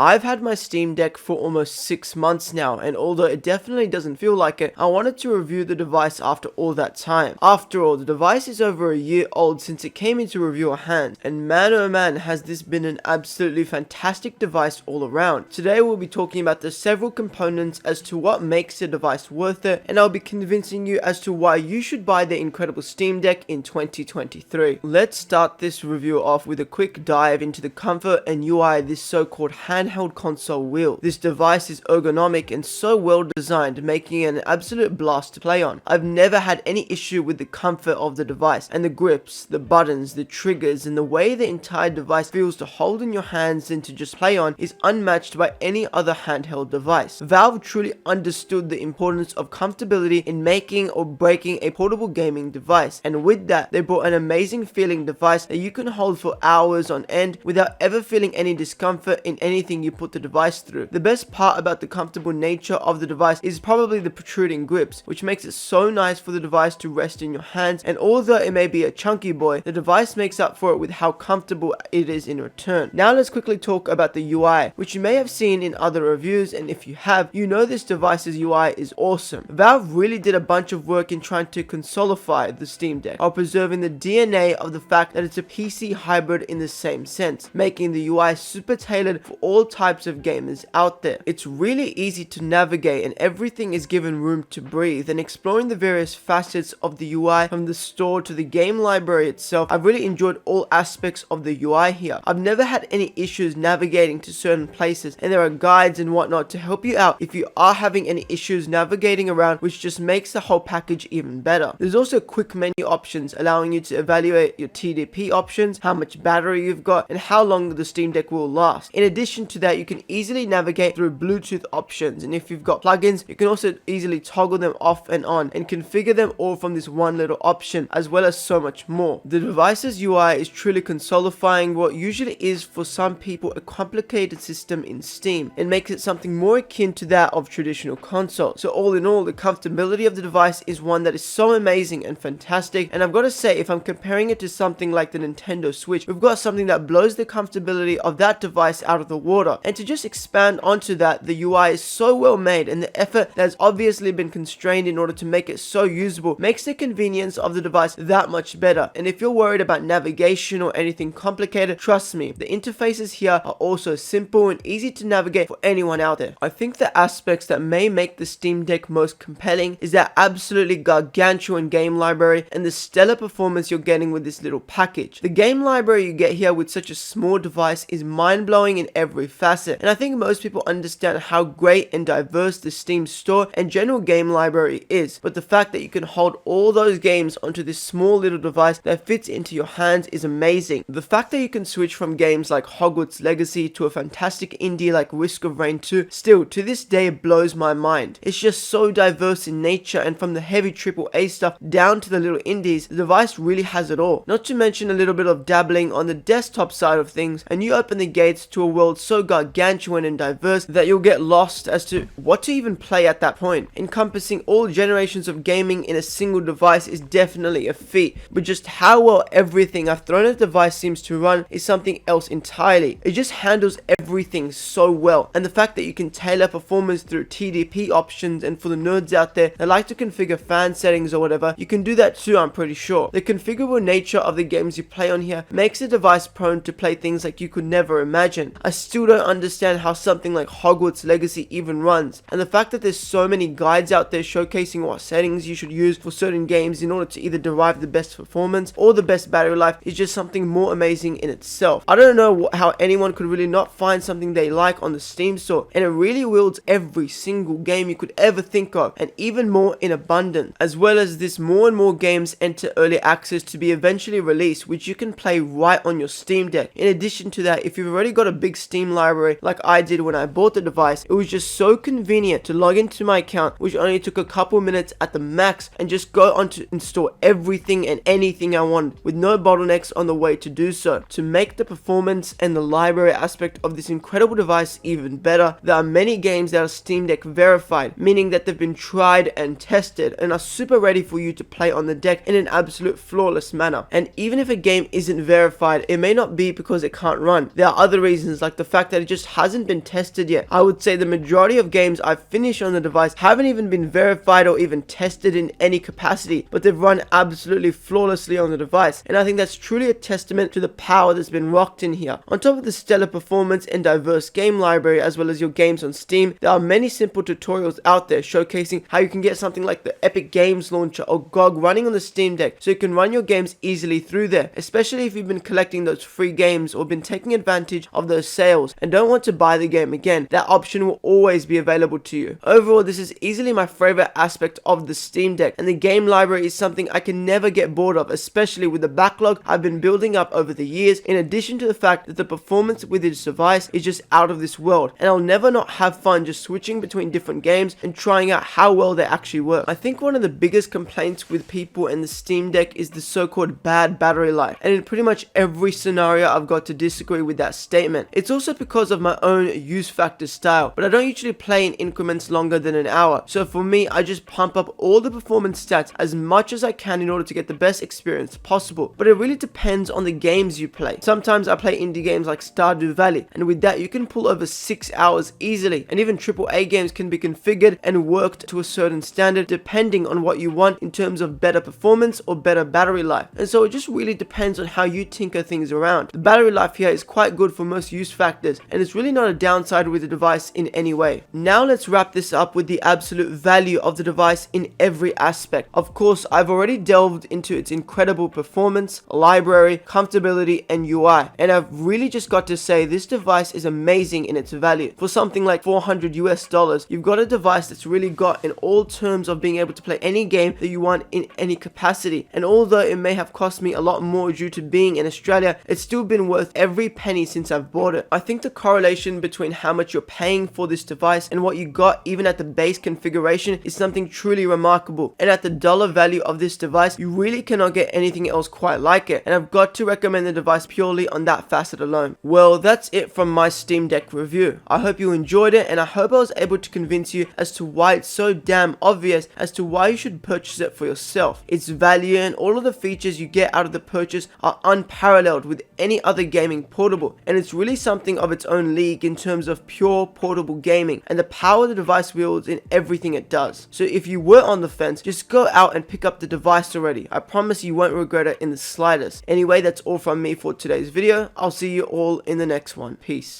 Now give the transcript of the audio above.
I've had my Steam Deck for almost 6 months now, and although it definitely doesn't feel like it, I wanted to review the device after all that time. After all, the device is over a year old since it came into reviewer hands, and man oh man has this been an absolutely fantastic device all around. Today we'll be talking about the several components as to what makes the device worth it, and I'll be convincing you as to why you should buy the incredible Steam Deck in 2023. Let's start this review off with a quick dive into the comfort and UI of this so-called handheld console wheel. This device is ergonomic and so well designed, making it an absolute blast to play on. I've never had any issue with the comfort of the device, and the grips, the buttons, the triggers, and the way the entire device feels to hold in your hands and to just play on is unmatched by any other handheld device. Valve truly understood the importance of comfortability in making or breaking a portable gaming device, and with that they brought an amazing feeling device that you can hold for hours on end without ever feeling any discomfort in anything you put the device through. The best part about the comfortable nature of the device is probably the protruding grips, which makes it so nice for the device to rest in your hands, and although it may be a chunky boy, the device makes up for it with how comfortable it is in return. Now let's quickly talk about the UI, which you may have seen in other reviews, and if you have, you know this device's UI is awesome. Valve really did a bunch of work in trying to consolify the Steam Deck while preserving the DNA of the fact that it's a PC hybrid in the same sense, making the UI super tailored for all types of gamers out there. It's really easy to navigate and everything is given room to breathe, and exploring the various facets of the UI from the store to the game library itself, I've really enjoyed all aspects of the UI here. I've never had any issues navigating to certain places, and there are guides and whatnot to help you out if you are having any issues navigating around, which just makes the whole package even better. There's also quick menu options allowing you to evaluate your TDP options, how much battery you've got, and how long the Steam Deck will last. In addition to that, you can easily navigate through Bluetooth options, and if you've got plugins, you can also easily toggle them off and on and configure them all from this one little option, as well as so much more. The device's UI is truly consolifying what usually is for some people a complicated system in Steam, and makes it something more akin to that of traditional consoles. So all in all, the comfortability of the device is one that is so amazing and fantastic, and I've got to say, if I'm comparing it to something like the Nintendo Switch, we've got something that blows the comfortability of that device out of the water. And to just expand onto that, the UI is so well made, and the effort that has obviously been constrained in order to make it so usable makes the convenience of the device that much better. And if you're worried about navigation or anything complicated, trust me, the interfaces here are also simple and easy to navigate for anyone out there. I think the aspects that may make the Steam Deck most compelling is that absolutely gargantuan game library and the stellar performance you're getting with this little package. The game library you get here with such a small device is mind-blowing in every facet, and I think most people understand how great and diverse the Steam store and general game library is, but the fact that you can hold all those games onto this small little device that fits into your hands is amazing. The fact that you can switch from games like Hogwarts Legacy to a fantastic indie like Risk of Rain 2 still to this day blows my mind. It's just so diverse in nature, and from the heavy AAA stuff down to the little indies, the device really has it all. Not to mention a little bit of dabbling on the desktop side of things, and you open the gates to a world so gargantuan and diverse that you'll get lost as to what to even play at that point. Encompassing all generations of gaming in a single device is definitely a feat, but just how well everything I've thrown at the device seems to run is something else entirely. It just handles everything so well, and the fact that you can tailor performance through TDP options, and for the nerds out there that like to configure fan settings or whatever, you can do that too, I'm pretty sure. The configurable nature of the games you play on here makes the device prone to play things like you could never imagine. I still don't understand how something like Hogwarts Legacy even runs, and the fact that there's so many guides out there showcasing what settings you should use for certain games in order to either derive the best performance or the best battery life is just something more amazing in itself. I don't know how anyone could really not find something they like on the Steam store, and it really wields every single game you could ever think of, and even more in abundance. As well as this, more and more games enter early access to be eventually released, which you can play right on your Steam Deck. In addition to that, if you've already got a big Steam library like I did when I bought the device, it was just so convenient to log into my account, which only took a couple minutes at the max, and just go on to install everything and anything I wanted with no bottlenecks on the way to do so. To make the performance and the library aspect of this incredible device even better, there are many games that are Steam Deck verified, meaning that they've been tried and tested and are super ready for you to play on the deck in an absolute flawless manner. And even if a game isn't verified, it may not be because it can't run. There are other reasons, like the fact fact that it just hasn't been tested yet. I would say the majority of games I've finished on the device haven't even been verified or even tested in any capacity, but they've run absolutely flawlessly on the device, and I think that's truly a testament to the power that's been rocked in here. On top of the stellar performance and diverse game library, as well as your games on Steam, there are many simple tutorials out there showcasing how you can get something like the Epic Games Launcher or GOG running on the Steam Deck, so you can run your games easily through there, especially if you've been collecting those free games or been taking advantage of those sales and don't want to buy the game again. That option will always be available to you. Overall, this is easily my favorite aspect of the Steam Deck, and the game library is something I can never get bored of, especially with the backlog I've been building up over the years, in addition to the fact that the performance with this device is just out of this world, and I'll never not have fun just switching between different games and trying out how well they actually work. I think one of the biggest complaints with people in the Steam Deck is the so-called bad battery life, and in pretty much every scenario I've got to disagree with that statement. It's also because of my own use factor style, but I don't usually play in increments longer than an hour, so for me I just pump up all the performance stats as much as I can in order to get the best experience possible. But it really depends on the games you play. Sometimes I play indie games like Stardew Valley, and with that you can pull over 6 hours easily, and even AAA games can be configured and worked to a certain standard depending on what you want in terms of better performance or better battery life, and so it just really depends on how you tinker things around. The battery life here is quite good for most use factors, and it's really not a downside with the device in any way. Now let's wrap this up with the absolute value of the device in every aspect. Of course, I've already delved into its incredible performance, library, comfortability, and UI, and I've really just got to say this device is amazing in its value. For something like $400 you've got a device that's really got in all terms of being able to play any game that you want in any capacity, and although it may have cost me a lot more due to being in Australia, it's still been worth every penny since I've bought it. I think the correlation between how much you're paying for this device and what you got even at the base configuration is something truly remarkable, and at the dollar value of this device you really cannot get anything else quite like it, and I've got to recommend the device purely on that facet alone. Well, that's it from my Steam Deck review. I hope you enjoyed it, and I hope I was able to convince you as to why it's so damn obvious as to why you should purchase it for yourself. Its value and all of the features you get out of the purchase are unparalleled with any other gaming portable, and it's really something of its own league in terms of pure portable gaming and the power the device wields in everything it does. So if you were on the fence, just go out and pick up the device already. I promise you won't regret it in the slightest. Anyway, that's all from me for today's video. I'll see you all in the next one. Peace.